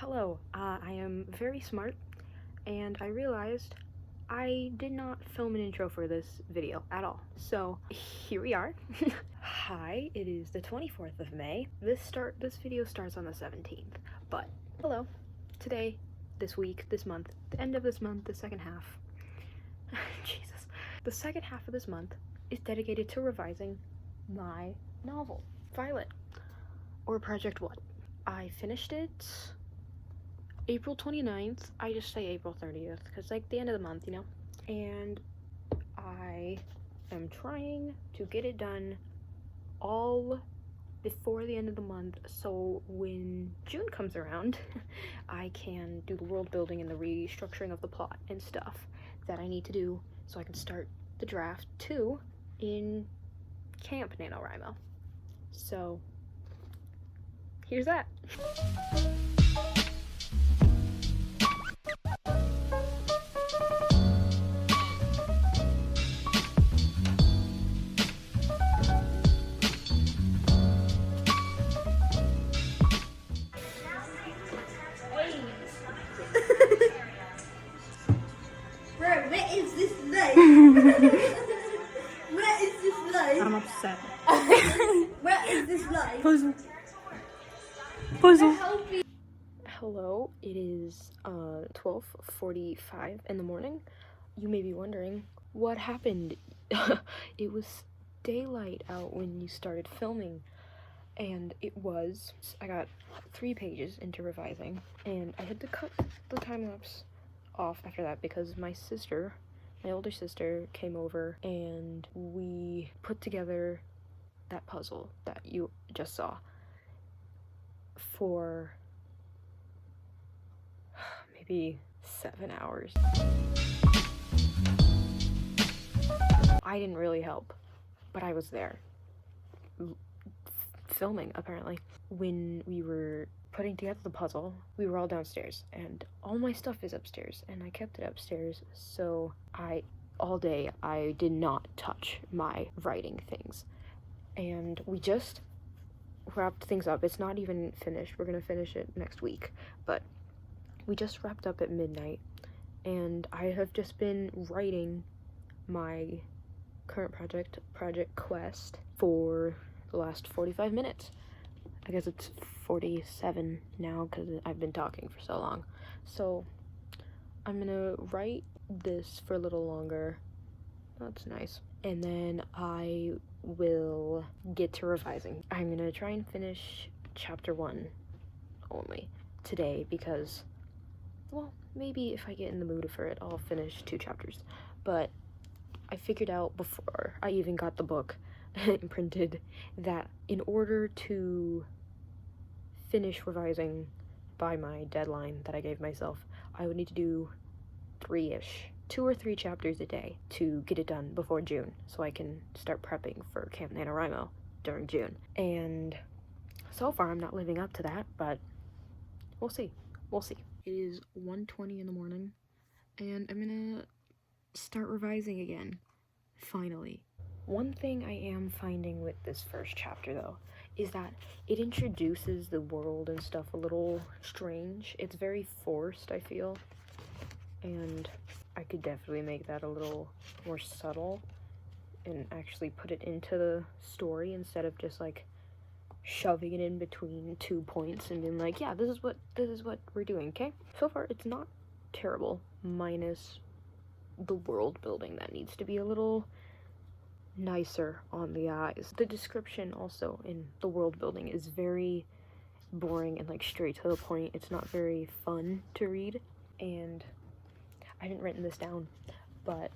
Hello, I am very smart, and I realized I did not film an intro for this video at all. So here we are. Hi, it is the 24th of May. This video starts on the 17th. But hello, today, this week, this month, the end of this month, the second half. Jesus. The second half of this month is dedicated to revising my novel, Violet, or Project What. I finished it April 29th. I just say April 30th because, like, the end of the month, you know? And I am trying to get it done all before the end of the month, so when June comes around, I can do the world building and the restructuring of the plot and stuff that I need to do so I can start the draft 2 in Camp NaNoWriMo. So, here's that. Bro, where is this light? Where is this light? I'm upset. Where is this light? Puzzle. Hello, it is 12:45 in the morning. You may be wondering what happened. It was daylight out when you started filming, and it was. I got 3 pages into revising, and I had to cut the time lapse off after that because my older sister came over and we put together that puzzle that you just saw for maybe 7 hours. I didn't really help, but I was there filming, apparently. When we were putting together the puzzle, we were all downstairs, and all my stuff is upstairs, and I kept it upstairs, so all day I did not touch my writing things. And we just wrapped things up. It's not even finished. We're gonna finish it next week, but we just wrapped up at midnight, and I have just been writing my current Project Quest, for the last 45 minutes. I guess it's 47 now because I've been talking for so long. So I'm gonna write this for a little longer. That's nice. And then I will get to revising. I'm gonna try and finish chapter 1 only today because, well, maybe if I get in the mood for it, I'll finish 2 chapters. But I figured out before I even got the book printed that in order to finish revising by my deadline that I gave myself, I would need to do 2 or 3 chapters a day to get it done before June, so I can start prepping for Camp NaNoWriMo during June. And so far I'm not living up to that, but we'll see. It is 1:20 in the morning, and I'm gonna start revising again, finally. One thing I am finding with this first chapter, though, is that it introduces the world and stuff a little strange. It's very forced, I feel, and I could definitely make that a little more subtle and actually put it into the story instead of just, like, shoving it in between 2 points and being like, yeah, this is what we're doing, okay? So far, it's not terrible, minus the world building that needs to be a little nicer on the eyes. The description also in the world building is very boring and, like, straight to the point. It's not very fun to read, and I didn't write this down, but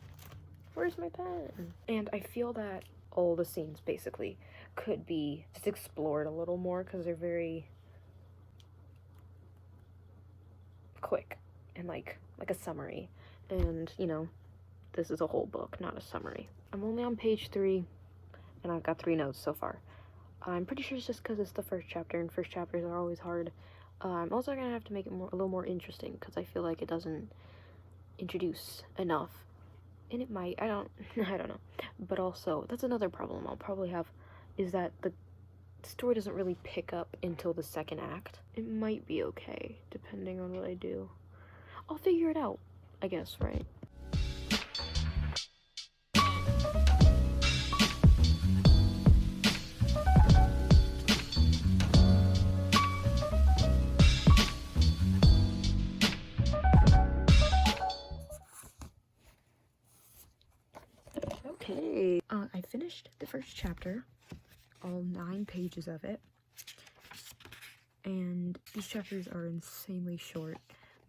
where's my pen? And I feel that all the scenes basically could be just explored a little more because they're very quick and like a summary. And, you know, this is a whole book, not a summary. I'm only on page 3, and I've got 3 notes so far. I'm pretty sure it's just because it's the first chapter, and first chapters are always hard. I'm also gonna have to make it a little more interesting because I feel like it doesn't introduce enough. And it might, I don't know. But also, that's another problem I'll probably have, is that the the story doesn't really pick up until the second act. It might be okay, depending on what I do. I'll figure it out, I guess, right? Okay, I finished the first chapter, all 9 pages of it, and these chapters are insanely short,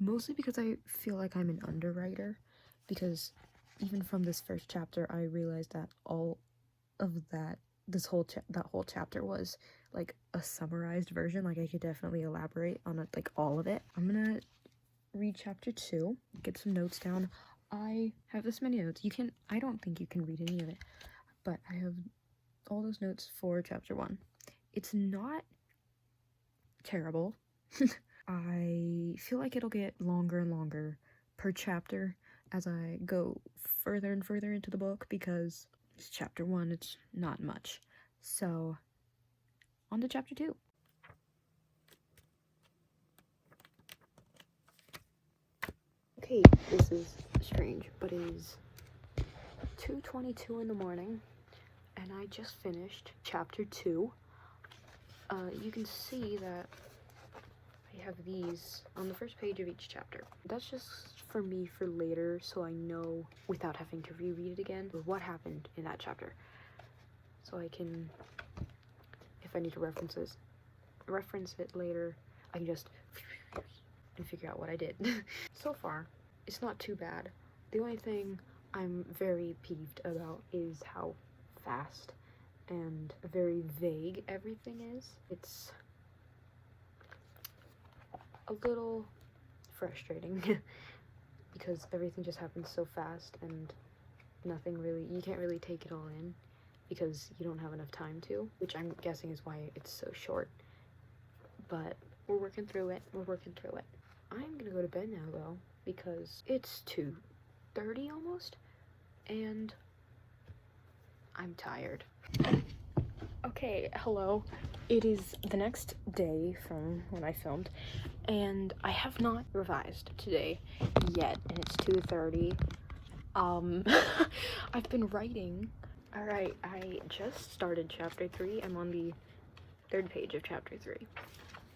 mostly because I feel like I'm an underwriter, because even from this first chapter, I realized that all of that, that whole chapter was like a summarized version. Like I could definitely elaborate on it, like all of it. I'm gonna read chapter 2, get some notes down. I have this many notes. I don't think you can read any of it, but I have all those notes for chapter 1. It's not terrible. I feel like it'll get longer and longer per chapter as I go further and further into the book, because it's chapter 1, it's not much. So, on to chapter 2. Okay, this is strange, but it is 2:22 in the morning, and I just finished chapter 2. You can see that I have these on the first page of each chapter. That's just for me for later, so I know without having to reread it again what happened in that chapter. So I can, if I need to reference it later, I can just and figure out what I did. So far, it's not too bad. The only thing I'm very peeved about is how fast and very vague everything is. It's a little frustrating because everything just happens so fast and you can't really take it all in because you don't have enough time to, which I'm guessing is why it's so short. But we're working through it. I'm gonna go to bed now though, because it's 2:30 almost, and I'm tired. Okay, hello. It is the next day from when I filmed, and I have not revised today yet, and it's 2:30. I've been writing. Alright, I just started chapter 3. I'm on the 3rd page of chapter 3.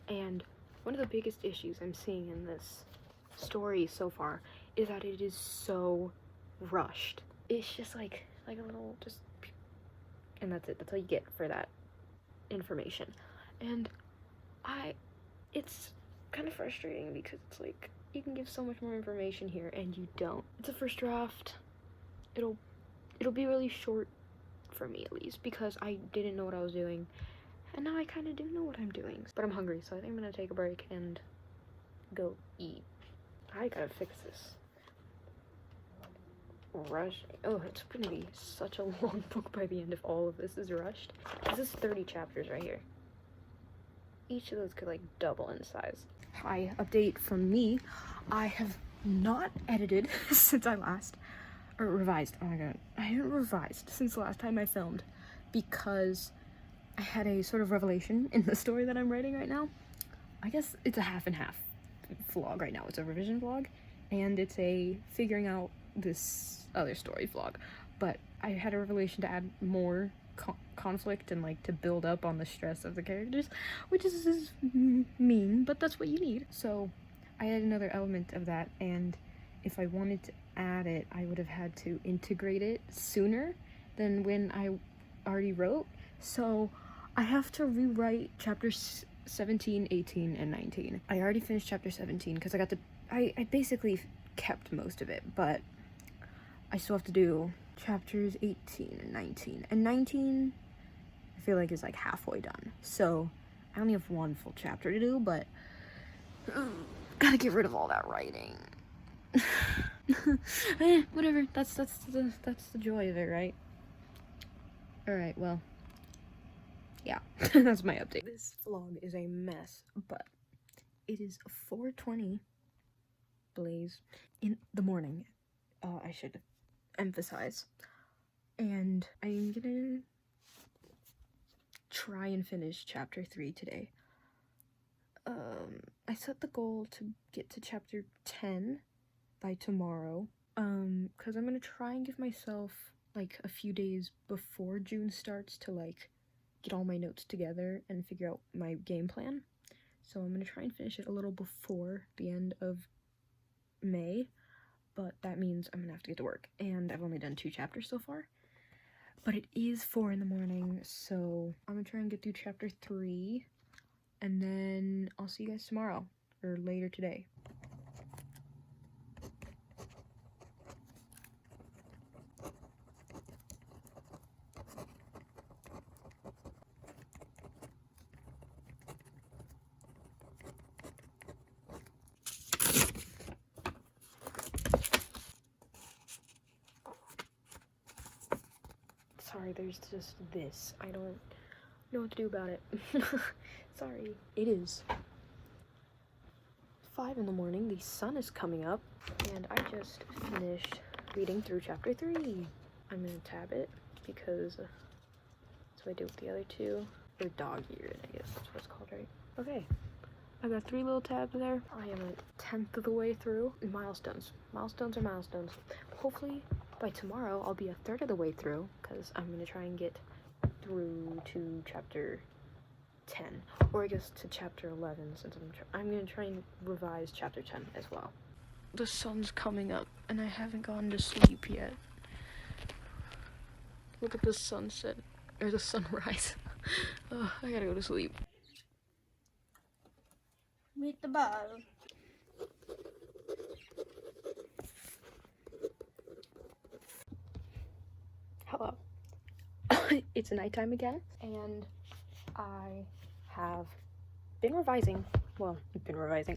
And one of the biggest issues I'm seeing in this story so far is that it is so rushed. It's just like a little and that's it. That's all you get for that information. And it's kind of frustrating because it's like you can give so much more information here and you don't. It's a first draft. It'll be really short for me, at least, because I didn't know what I was doing, and now I kind of do know what I'm doing. But I'm hungry, so I think I'm gonna take a break and go eat. I gotta fix this rush. Oh, it's gonna be such a long book by the end if all of this is rushed. This is 30 chapters right here. Each of those could like double in size. Hi, update from me. I have not edited since I last, or revised. Oh my god, I haven't revised since the last time I filmed because I had a sort of revelation in the story that I'm writing right now. I guess it's a half and half vlog right now. It's a revision vlog, and it's a figuring out this other story vlog. But I had a revelation to add more conflict and like to build up on the stress of the characters, which is mean, but that's what you need. So I added another element of that, and if I wanted to add it, I would have had to integrate it sooner than when I already wrote. So I have to rewrite chapters 17, 18, and 19. I already finished chapter 17 because I basically kept most of it, but I still have to do chapters 18 and 19. And 19, I feel like is like halfway done. So I only have one full chapter to do, but gotta get rid of all that writing. Whatever. That's the joy of it, right? All right. Well, yeah, that's my update. This vlog is a mess, but it is 4:20 blaze in the morning. I should emphasize. And I'm gonna try and finish chapter 3 today. I set the goal to get to chapter 10 by tomorrow, because I'm gonna try and give myself like a few days before June starts to like get all my notes together and figure out my game plan. So I'm gonna try and finish it a little before the end of May, but that means I'm gonna have to get to work, and I've only done 2 chapters so far. But it is 4 in the morning, so I'm gonna try and get through chapter 3, and then I'll see you guys tomorrow, or later today. Sorry, there's just this. I don't know what to do about it. Sorry. It is 5 in the morning, the sun is coming up, and I just finished reading through chapter 3. I'm gonna tab it because that's what I do with the other 2. They're dog-eared, I guess that's what it's called, right? Okay, I got 3 little tabs there. I am a 10th of the way through. Milestones. Milestones are milestones. Hopefully by tomorrow I'll be a 1/3 of the way through, because I'm gonna try and get through to chapter 10, or I guess to chapter 11, since I'm gonna try and revise chapter 10 as well. The sun's coming up and I haven't gone to sleep yet. Look at the sunset, or the sunrise. Oh, I gotta go to sleep. Meet the ball. Hello. It's nighttime again, and I have been revising. Well,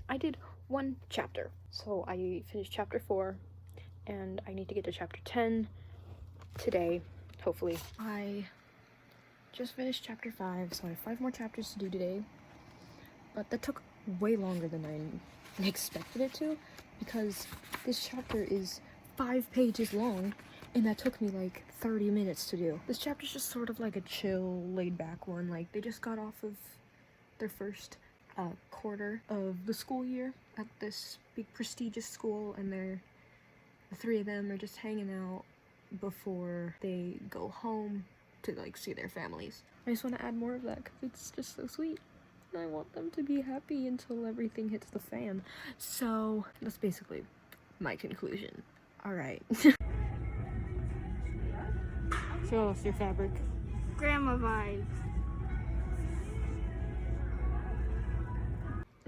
I did 1 chapter. So I finished chapter 4, and I need to get to chapter 10 today, hopefully. I just finished chapter 5, so I have 5 more chapters to do today. But that took way longer than I expected it to, because this chapter is 5 pages long, and that took me like 30 minutes to do. This chapter's just sort of like a chill, laid-back one. Like, they just got off of their first quarter of the school year at this big prestigious school, and the 3 of them are just hanging out before they go home to like see their families. I just want to add more of that because it's just so sweet. And I want them to be happy until everything hits the fan. So that's basically my conclusion. Alright. Show us your fabric. Grandma vibes.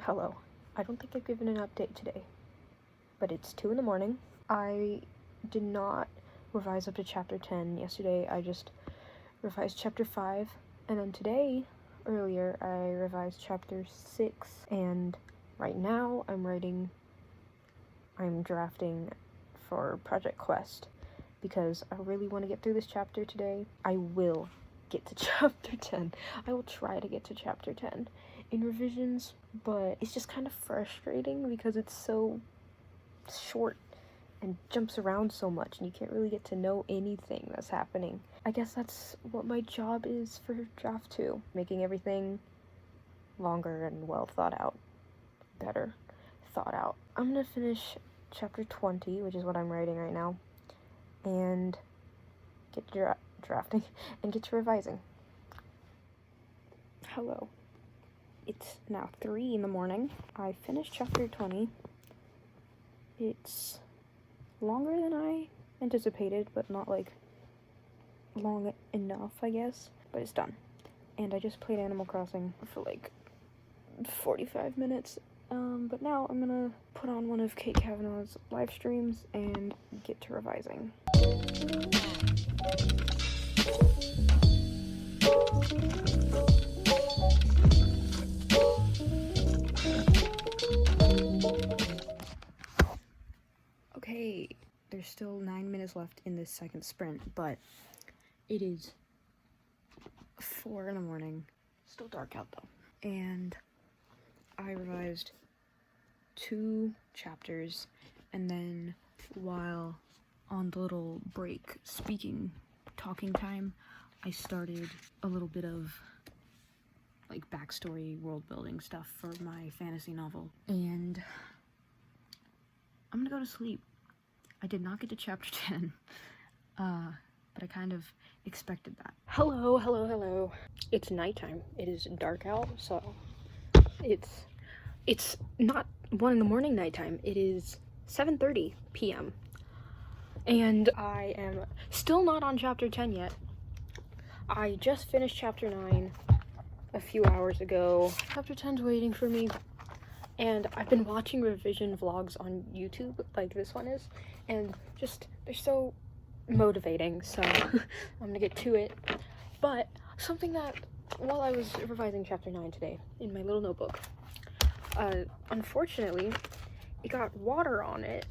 Hello. I don't think I've given an update today, but it's 2 in the morning. I did not revise up to chapter 10 yesterday. I just revised chapter 5, and then today, earlier, I revised chapter 6, and right now I'm drafting for Project Quest, because I really want to get through this chapter today. I will get to chapter 10. I will try to get to chapter 10 in revisions, but it's just kind of frustrating because it's so short and jumps around so much, and you can't really get to know anything that's happening. I guess that's what my job is for draft 2, making everything longer and well thought out, better thought out. I'm gonna finish chapter 20, which is what I'm writing right now, and get to drafting and get to revising. Hello. It's now 3 in the morning. I finished chapter 20. It's longer than I anticipated, but not like long enough, I guess. But it's done. And I just played Animal Crossing for like 45 minutes. But now I'm gonna put on one of Kate Kavanaugh's live streams and get to revising. Okay, there's still 9 minutes left in this second sprint, but it is 4 in the morning. Still dark out though. And I revised 2 chapters, and then while on the little break talking time, I started a little bit of like backstory, world building stuff for my fantasy novel. And I'm gonna go to sleep. I did not get to chapter 10, but I kind of expected that. Hello. It's nighttime. It is dark out, so it's not 1 in the morning nighttime. It is 7:30 p.m. And I am still not on chapter 10 yet. I just finished chapter 9 a few hours ago. Chapter 10's waiting for me. And I've been watching revision vlogs on YouTube, like this one is, and just, they're so motivating, so I'm gonna get to it. But something that, while I was revising chapter 9 today in my little notebook, unfortunately, it got water on it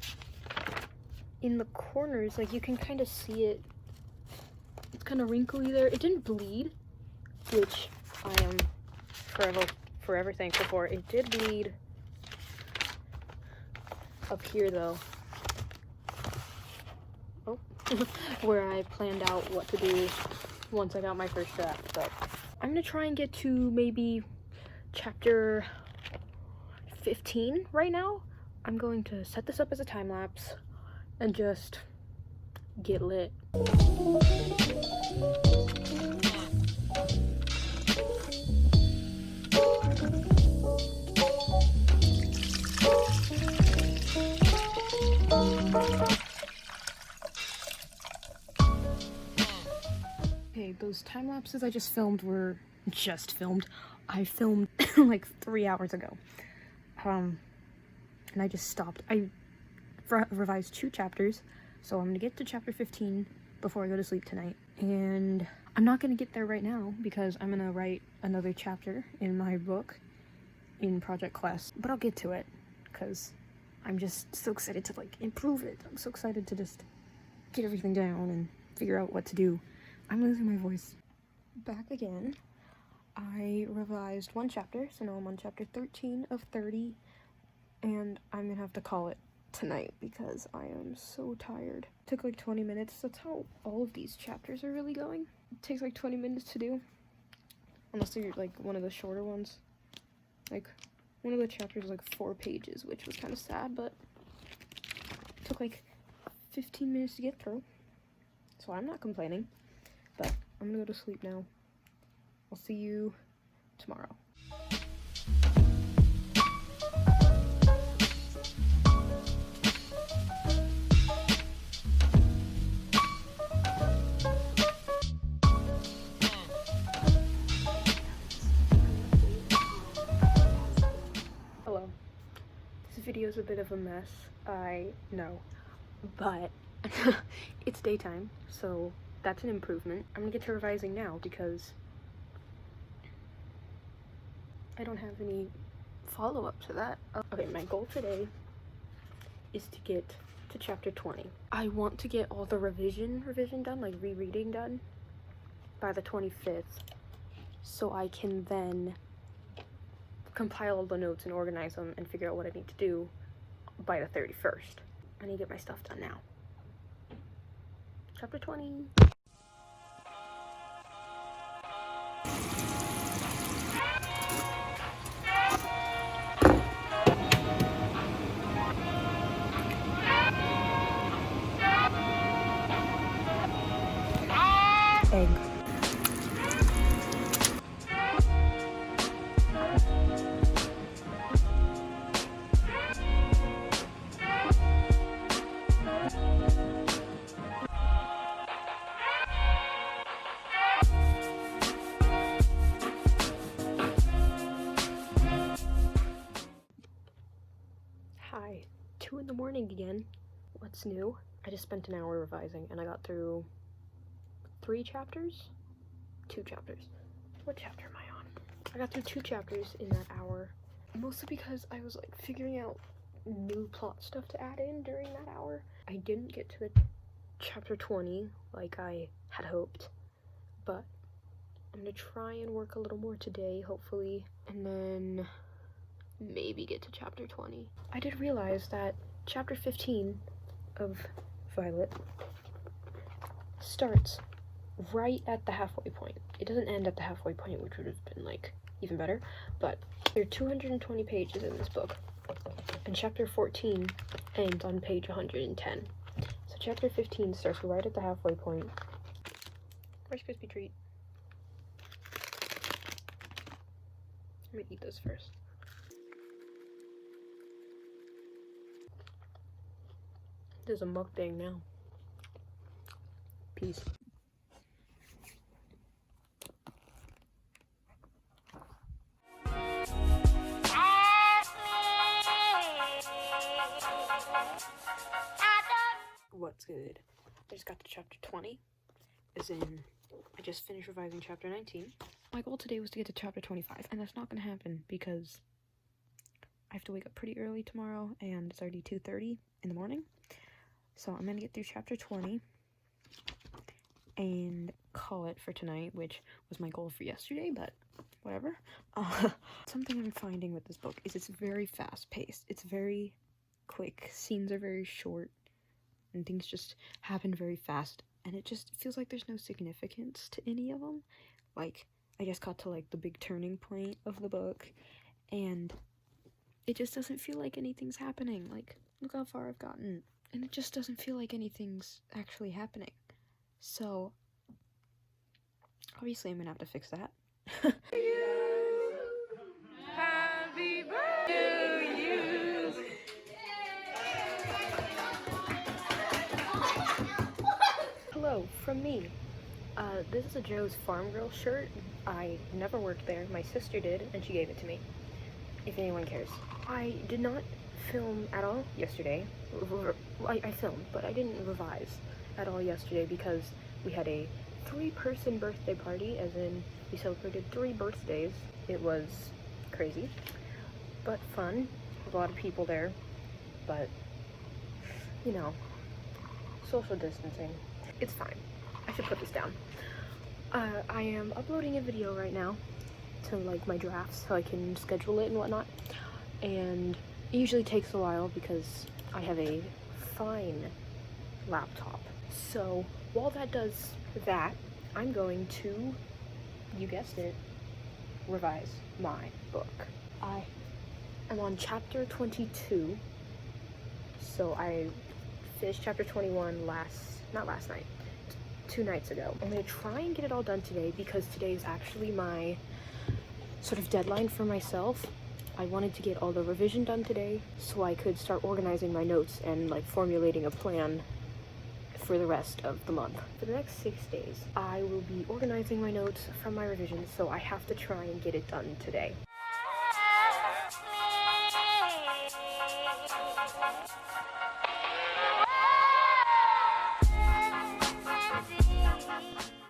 in the corners. Like, you can kind of see it. It's kind of wrinkly there. It didn't bleed, which I am forever thankful for. It did bleed up here though. Oh, where I planned out what to do once I got my first draft. But I'm gonna try and get to maybe chapter 15 right now. I'm going to set this up as a time lapse and just get lit. Okay, those time lapses I just filmed were I filmed like 3 hours ago. And I just stopped. I revised 2 chapters, so I'm gonna get to chapter 15 before I go to sleep tonight. And I'm not gonna get there right now because I'm gonna write another chapter in my book in project class, but I'll get to it because I'm just so excited to like improve it. I'm so excited to just get everything down and figure out what to do. I'm losing my voice. Back again. I revised 1 chapter, so now I'm on chapter 13 of 30, and I'm gonna have to call it tonight because I am so tired. It took like 20 minutes. That's how all of these chapters are really going. It takes like 20 minutes to do, unless they're like one of the shorter ones. Like one of the chapters is like 4 pages, which was kind of sad, but it took like 15 minutes to get through, so I'm not complaining. But I'm gonna go to sleep now. I'll see you tomorrow. Hello. This video is a bit of a mess, I know, but it's daytime, so that's an improvement. I'm gonna get to revising now because I don't have any follow-up to that. Okay, my goal today is to get to chapter 20. I want to get all the revision done, like rereading done, by the 25th, so I can then compile all the notes and organize them and figure out what I need to do by the 31st. I need to get my stuff done now. Chapter 20. Egg. Hi, 2 in the morning again. What's new? I just spent an hour revising and I got through 3 chapters? 2 chapters. What chapter am I on? I got through 2 chapters in that hour. Mostly because I was like figuring out new plot stuff to add in during that hour. I didn't get to the chapter 20 like I had hoped, but I'm gonna try and work a little more today, hopefully, and then maybe get to chapter 20. I did realize that chapter 15 of Violet starts right at the halfway point. It doesn't end at the halfway point, which would have been like even better. But there are 220 pages in this book, and chapter 14 ends on page 110. So chapter 15 starts right at the halfway point. Rice Krispie treat. Let me eat this first. There's a mukbang now. Peace. What's good? I just got to chapter 20, as in, I just finished revising chapter 19. My goal today was to get to chapter 25, and that's not gonna happen because I have to wake up pretty early tomorrow, and it's already 2:30 in the morning. So I'm gonna get through chapter 20 and call it for tonight, which was my goal for yesterday, but whatever. Something I'm finding with this book is it's very fast-paced. It's very quick. Scenes are very short, and things just happen very fast, and it just feels like there's no significance to any of them. Like, I just got to, like, the big turning point of the book, and it just doesn't feel like anything's happening. Like, look how far I've gotten, and it just doesn't feel like anything's actually happening. So, obviously I'm gonna have to fix that. Happy birthday to you! Hello, from me. This is a Joe's Farm Girl shirt. I never worked there. My sister did, and she gave it to me, if anyone cares. I did not film at all yesterday. I filmed, but I didn't revise at all yesterday because we had a 3-person birthday party, as in we celebrated 3 birthdays. It was crazy, but fun. There's a lot of people there, but, you know, social distancing. It's fine. I should put this down. I am uploading a video right now to, like, my drafts so I can schedule it and whatnot, and it usually takes a while because I have a fine laptop. So while that does that, I'm going to, you guessed it, revise my book. I am on chapter 22, so I finished chapter 21 not last night, 2 nights ago. I'm gonna try and get it all done today because today is actually my sort of deadline for myself. I wanted to get all the revision done today so I could start organizing my notes and, like, formulating a plan for the rest of the month. For the next 6 days, I will be organizing my notes from my revisions, so I have to try and get it done today.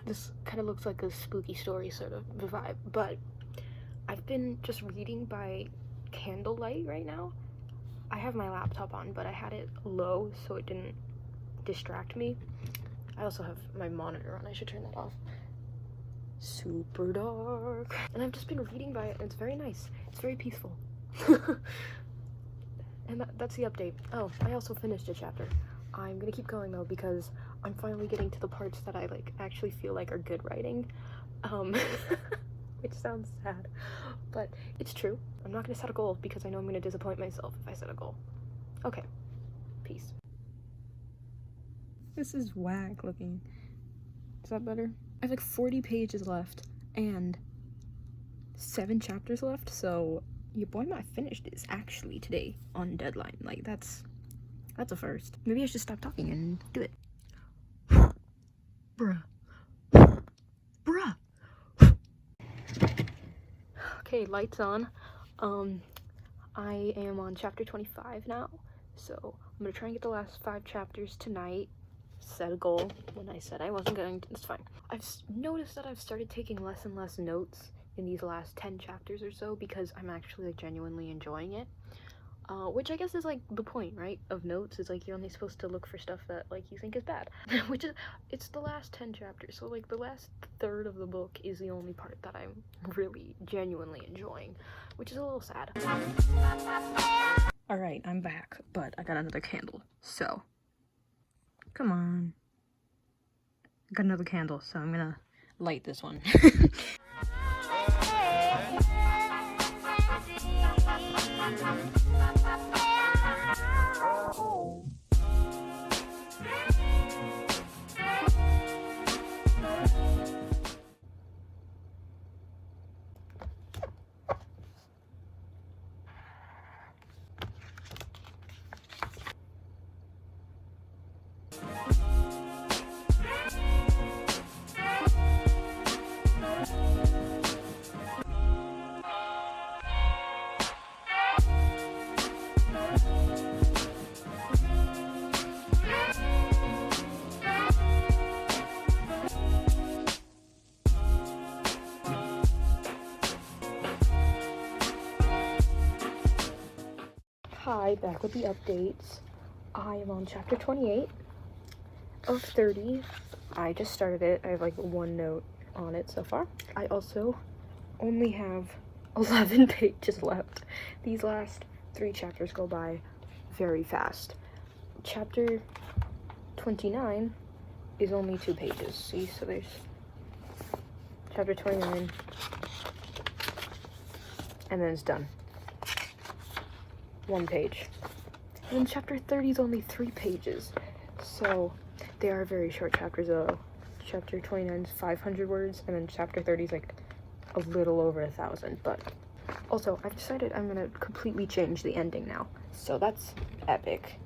This kind of looks like a spooky story sort of vibe, but I've been just reading by candlelight right now. I have my laptop on, but I had it low so it didn't distract me. I also have my monitor on. I should turn that off. Super dark. And I've just been reading by it, and it's very nice. It's very peaceful. And that's the update. Oh, I also finished a chapter. I'm gonna keep going though because I'm finally getting to the parts that I, like, actually feel like are good writing. Which sounds sad, but it's true. I'm not gonna set a goal because I know I'm gonna disappoint myself if I set a goal. Okay, peace. This is whack looking. Is that better? I have like 40 pages left and 7 chapters left, so your boy might finish this actually today on deadline. Like, that's a first. Maybe I should stop talking and do it. Bruh. Bruh. Okay, lights on. I am on chapter 25 now, so I'm gonna try and get the last 5 chapters tonight. Set a goal when I said I wasn't going to. It's fine. I've noticed that I've started taking less and less notes in these last 10 chapters or so because I'm actually, like, genuinely enjoying it. Which I guess is, like, the point, right, of notes, is, like, you're only supposed to look for stuff that, like, you think is bad. Which is, it's the last 10 chapters, so, like, the last third of the book is the only part that I'm really genuinely enjoying, which is a little sad. Alright, I'm back, but I got another candle, so, come on. I got another candle, so I'm gonna light this one. Hi, back with the updates. I am on chapter 28 of 30. I just started it. I have like one note on it so far. I also only have 11 pages left. These last 3 chapters go by very fast. Chapter 29 is only 2 pages. See, so there's chapter 29, and then it's done. 1 page. And then chapter 30 is only 3 pages. So they are very short chapters though. Chapter 29 is 500 words, and then chapter 30 is like a little over 1,000. But also, I've decided I'm gonna completely change the ending now. So that's epic.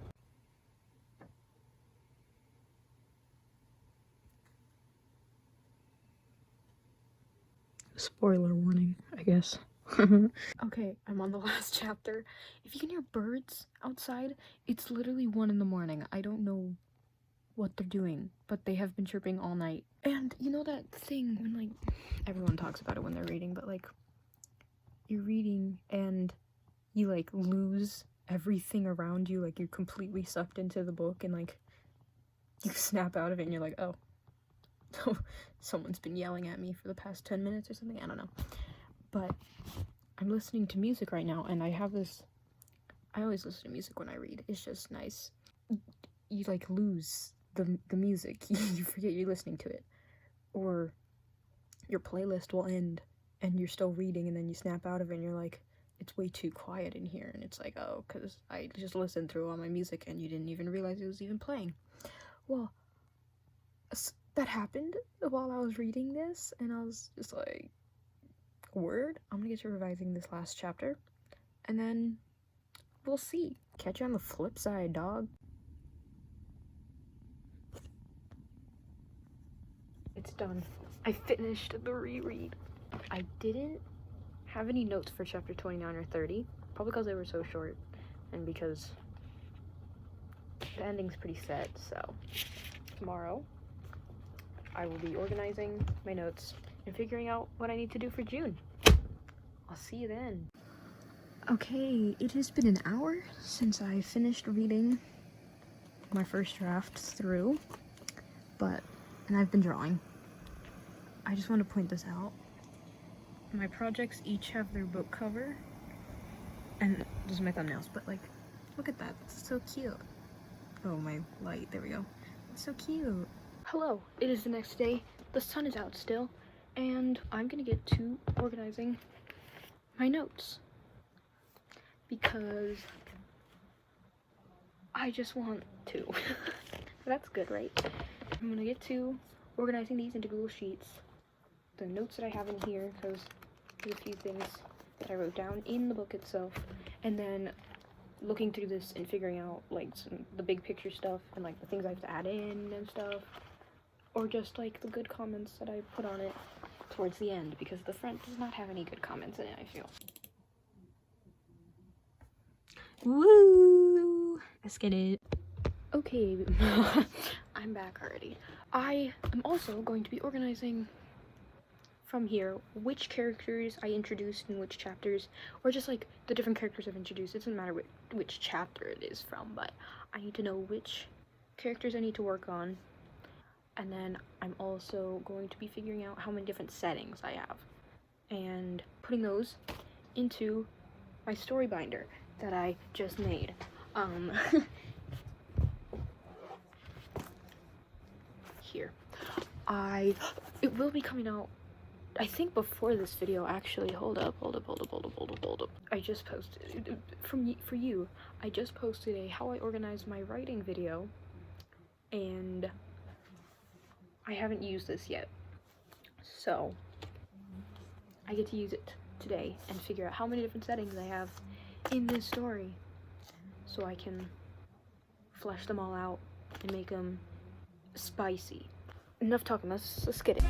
Spoiler warning, I guess. Okay, I'm on the last chapter. If you can hear birds outside, it's literally 1 in the morning. I don't know what they're doing, but they have been chirping all night. And you know that thing when, like, everyone talks about it when they're reading, but like, you're reading and you like lose everything around you, like you're completely sucked into the book, and like you snap out of it and you're like, oh, someone's been yelling at me for the past 10 minutes or something. I don't know. But I'm listening to music right now, and I have this, I always listen to music when I read. It's just nice. You like lose the music. You forget you're listening to it. Or your playlist will end and you're still reading, and then you snap out of it and you're like, it's way too quiet in here. And it's like, oh, because I just listened through all my music and you didn't even realize it was even playing. Well, that happened while I was reading this, and I was just like, word, I'm gonna get to revising this last chapter, and then we'll see. Catch you on the flip side, dog. It's done. I finished the reread. I didn't have any notes for chapter 29 or 30, probably because they were so short, and because the ending's pretty set. So tomorrow I will be organizing my notes and figuring out what I need to do for June. I'll see you then. Okay, it has been an hour since I finished reading my first draft through, and I've been drawing. I just want to point this out. My projects each have their book cover, and those are my thumbnails, but like, look at that, it's so cute. Oh, my light, there we go. It's so cute. Hello, it is the next day, the sun is out still, and I'm gonna get to organizing my notes, because I just want to. That's good, right? I'm gonna get to organizing these into Google Sheets, the notes that I have in here, because there's a few things that I wrote down in the book itself, and then looking through this and figuring out like the big picture stuff and like the things I have to add in and stuff, or just like the good comments that I put on it towards the end, because the front does not have any good comments in it, I feel. Woo! Let's get it. Okay, I'm back already. I am also going to be organizing from here which characters I introduced in which chapters, or just like the different characters I've introduced. It doesn't matter which chapter it is from, but I need to know which characters I need to work on. And then I'm also going to be figuring out how many different settings I have and putting those into my story binder that I just made. Here. It will be coming out I think before this video, actually, hold up. I just posted, for you, I just posted a how I organize my writing video, and I haven't used this yet. So, I get to use it today and figure out how many different settings I have in this story, so I can flesh them all out and make them spicy. Enough talking, let's get it.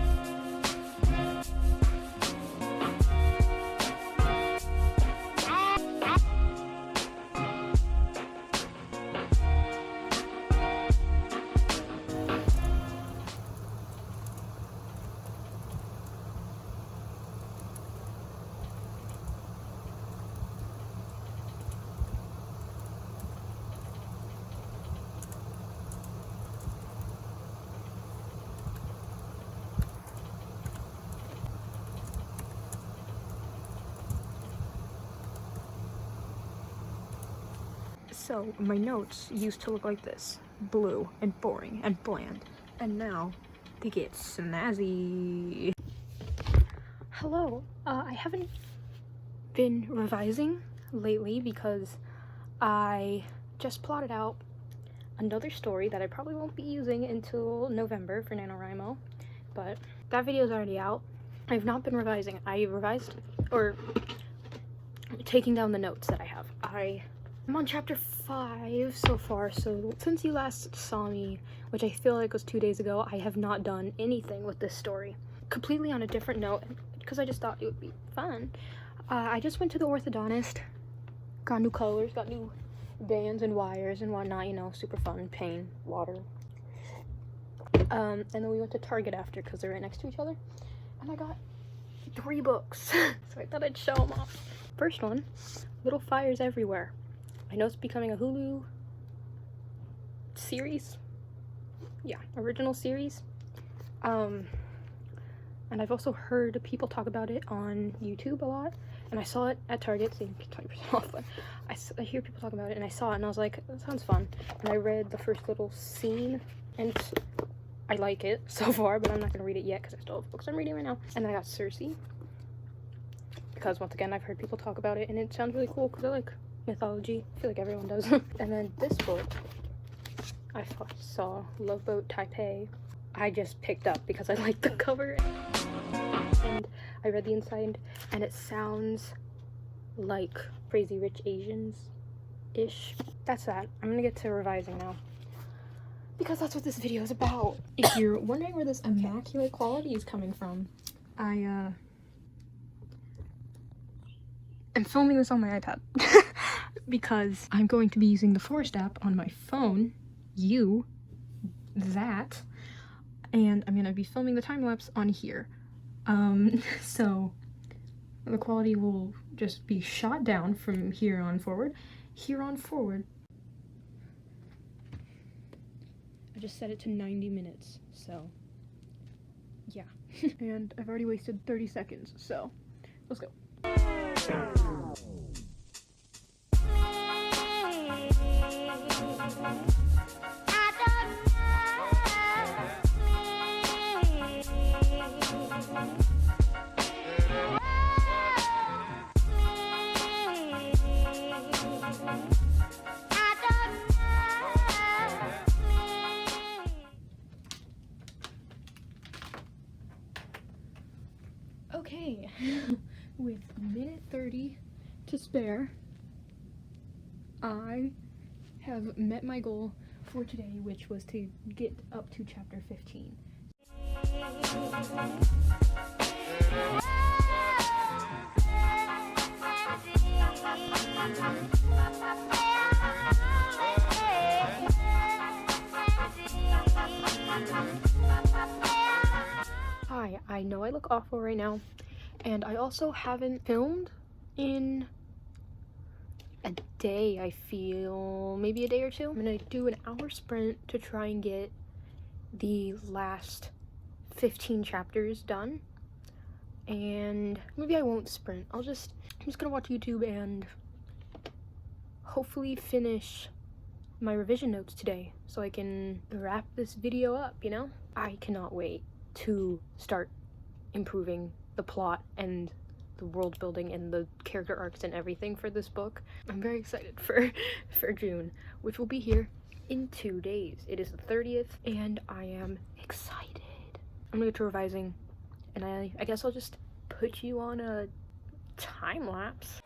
So, my notes used to look like this. Blue and boring and bland. And now, they get snazzy. Hello. I haven't been revising lately because I just plotted out another story that I probably won't be using until November for NaNoWriMo. But that video is already out. I've not been revising. I revised, or taking down the notes that I have. I'm on chapter 5 so far, so since you last saw me, which I feel like was 2 days ago, I have not done anything with this story. Completely on a different note, because I just thought it would be fun. I just went to the orthodontist, got new colors, got new bands and wires and whatnot, you know, super fun, pain, water. And then we went to Target after, because they're right next to each other, and I got 3 books, so I thought I'd show them off. First one, Little Fires Everywhere. I know it's becoming a Hulu series. Yeah, original series. And I've also heard people talk about it on YouTube a lot. And I saw it at Target, so 20% off, but I hear people talk about it, and I saw it, and I was like, that sounds fun. And I read the first little scene, and I like it so far, but I'm not going to read it yet, because I still have books I'm reading right now. And then I got Circe, because once again, I've heard people talk about it, and it sounds really cool, because I like mythology. I feel like everyone does. And then this book I saw, Love Boat Taipei, I just picked up because I liked the cover, and I read the inside, and it sounds like Crazy Rich Asians-ish. That's that. I'm gonna get to revising now, because that's what this video is about. If you're wondering where this immaculate quality is coming from, I'm filming this on my iPad because I'm going to be using the Forest app on my phone, and I'm going to be filming the time-lapse on here. So the quality will just be shot down from here on forward. I just set it to 90 minutes, so yeah. And I've already wasted 30 seconds, so let's go. Okay, with minute 30 to spare, I have met my goal for today, which was to get up to chapter 15. Hi, I know I look awful right now, and I also haven't filmed in a day, I feel, maybe a day or two. I'm gonna do an hour sprint to try and get the last 15 chapters done, and maybe I won't sprint. I'm just gonna watch YouTube and hopefully finish my revision notes today so I can wrap this video up, you know? I cannot wait to start improving the plot and the world building and the character arcs and everything for this book. I'm very excited for June, which will be here in 2 days. It is the 30th, and I am excited. I'm gonna get to revising, and I guess I'll just put you on a time lapse.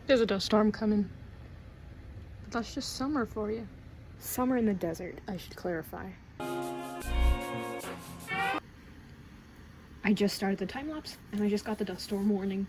There's a dust storm coming. But that's just summer for you. Summer in the desert, I should clarify. I just started the time lapse and I just got the dust storm warning.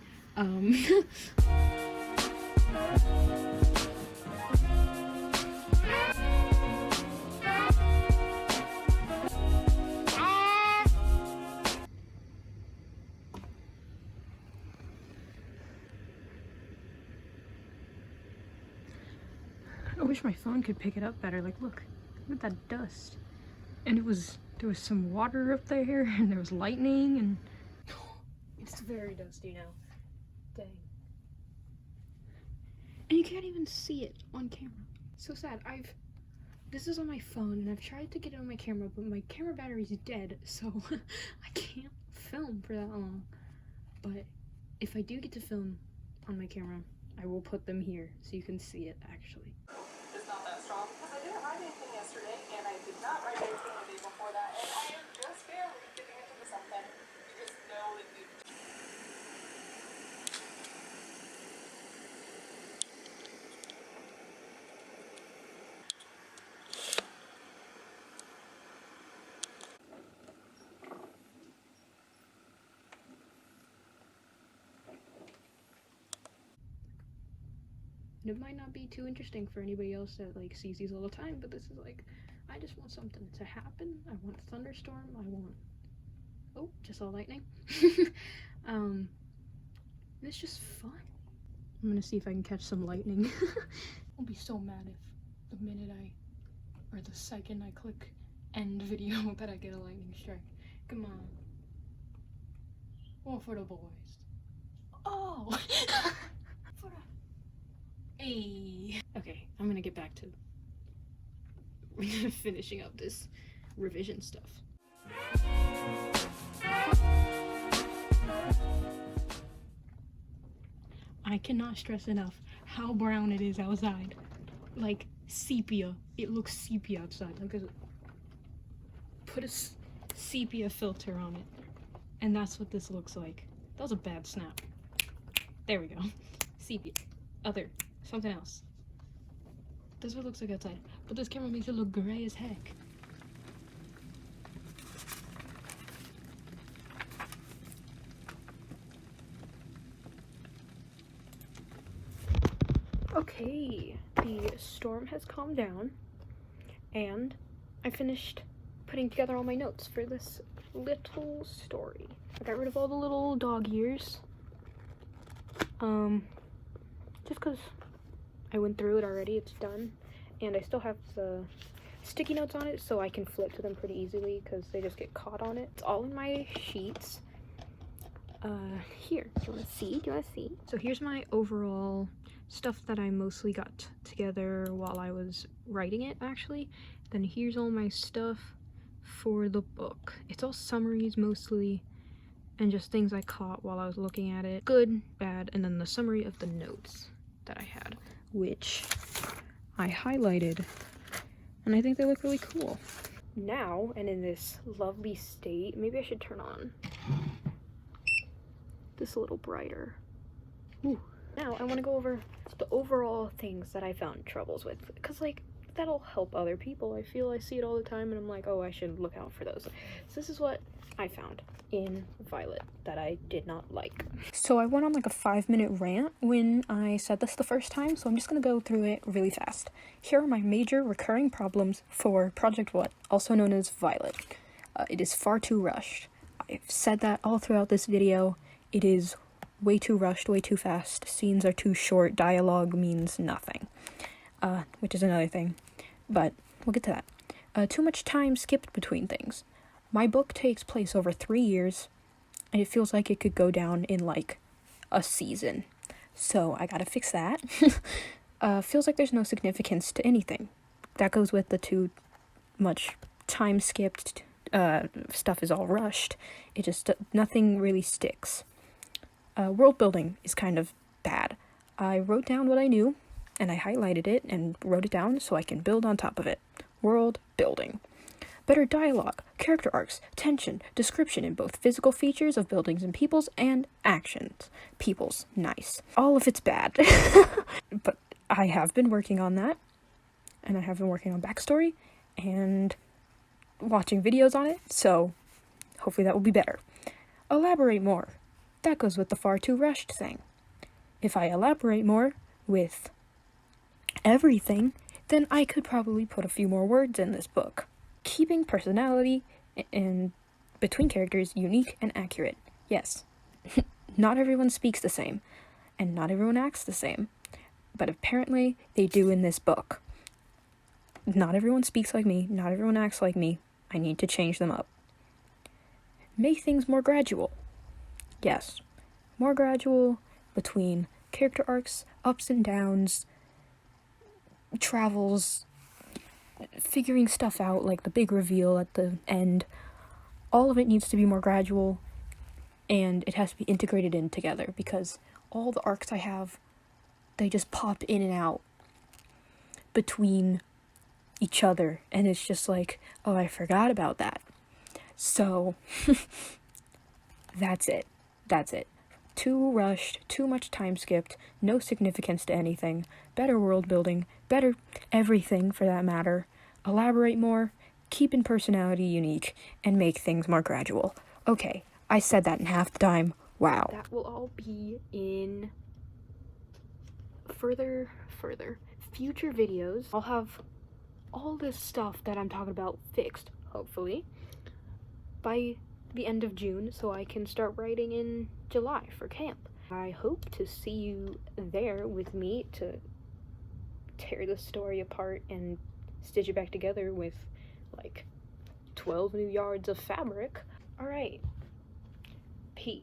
I wish my phone could pick it up better. Like, look at that dust. And there was some water up there, and there was lightning, and it's very dusty now. Dang. And you can't even see it on camera. So sad. This is on my phone, and I've tried to get it on my camera, but my camera battery's dead, so I can't film for that long. But if I do get to film on my camera, I will put them here so you can see it actually. It's not that strong because I didn't write anything yesterday and I did not write anything the day before that, and I am just barely getting into something. You just know that you. And it might not be too interesting for anybody else that like sees these all the time, but this is like, I just want something to happen. I want a thunderstorm. I want, oh, just saw lightning. It's just fun. I'm gonna see if I can catch some lightning. I'll be so mad if the minute or the second I click end video that I get a lightning strike. Come on. One for the boys. Oh! For the... Hey. Okay, I'm gonna get back to finishing up this revision stuff. I cannot stress enough how brown it is outside. Like sepia. It looks sepia outside. Like put a sepia filter on it, and that's what this looks like. That was a bad snap. There we go. Sepia. Something else. That's what it looks like outside. But this camera makes it look gray as heck. Okay, the storm has calmed down, and I finished putting together all my notes for this little story. I got rid of all the little dog ears. Just because I went through it already, it's done. And I still have the sticky notes on it, so I can flip to them pretty easily because they just get caught on it. It's all in my sheets. Here, do you want to see? So here's my overall stuff that I mostly got together while I was writing it, actually. Then here's all my stuff for the book. It's all summaries mostly, and just things I caught while I was looking at it. Good, bad, and then the summary of the notes that I had, which I highlighted, and I think they look really cool. Now, and in this lovely state, maybe I should turn on this a little brighter. Ooh. Now, I want to go over the overall things that I found troubles with, because, like, that'll help other people. I feel I see it all the time, and I'm like, oh, I should look out for those. So this is what I found in Violet that I did not like. So I went on like a 5-minute rant when I said this the first time, so I'm just gonna go through it really fast. Here are my major recurring problems for Project What, also known as Violet. It is far too rushed. I've said that all throughout this video. It is way too rushed, way too fast. Scenes are too short. Dialogue means nothing. Which is another thing. But we'll get to that. Too much time skipped between things. My book takes place over 3 years, and it feels like it could go down in, like, a season. So I gotta fix that. Feels like there's no significance to anything. That goes with the too much time skipped, stuff is all rushed. It just, nothing really sticks. World building is kind of bad. I wrote down what I knew, and I highlighted it and wrote it down so I can build on top of it. World building. Better dialogue, character arcs, tension, description in both physical features of buildings and peoples and actions. Peoples, nice. All of it's bad. But I have been working on that, and I have been working on backstory and watching videos on it, so hopefully that will be better. Elaborate more. That goes with the far too rushed thing. If I elaborate more with everything, then I could probably put a few more words in this book. Keeping personality in between characters unique and accurate. Yes, not everyone speaks the same, and not everyone acts the same, but apparently they do in this book. Not everyone speaks like me, not everyone acts like me. I need to change them up. Make things more gradual. Yes, more gradual between character arcs, ups and downs, travels, figuring stuff out, like the big reveal at the end. All of it needs to be more gradual, and it has to be integrated in together, because all the arcs I have, they just pop in and out between each other, and it's just like, oh, I forgot about that. So, that's it. Too rushed, too much time skipped, no significance to anything, better world building, better everything for that matter, elaborate more, keeping personality unique, and make things more gradual. Okay, I said that in half the time. Wow. That will all be in further future videos. I'll have all this stuff that I'm talking about fixed, hopefully, by the end of June, so I can start writing in July for camp. I hope to see you there with me to tear the story apart and stitch it back together with like 12 new yards of fabric. Alright, peace.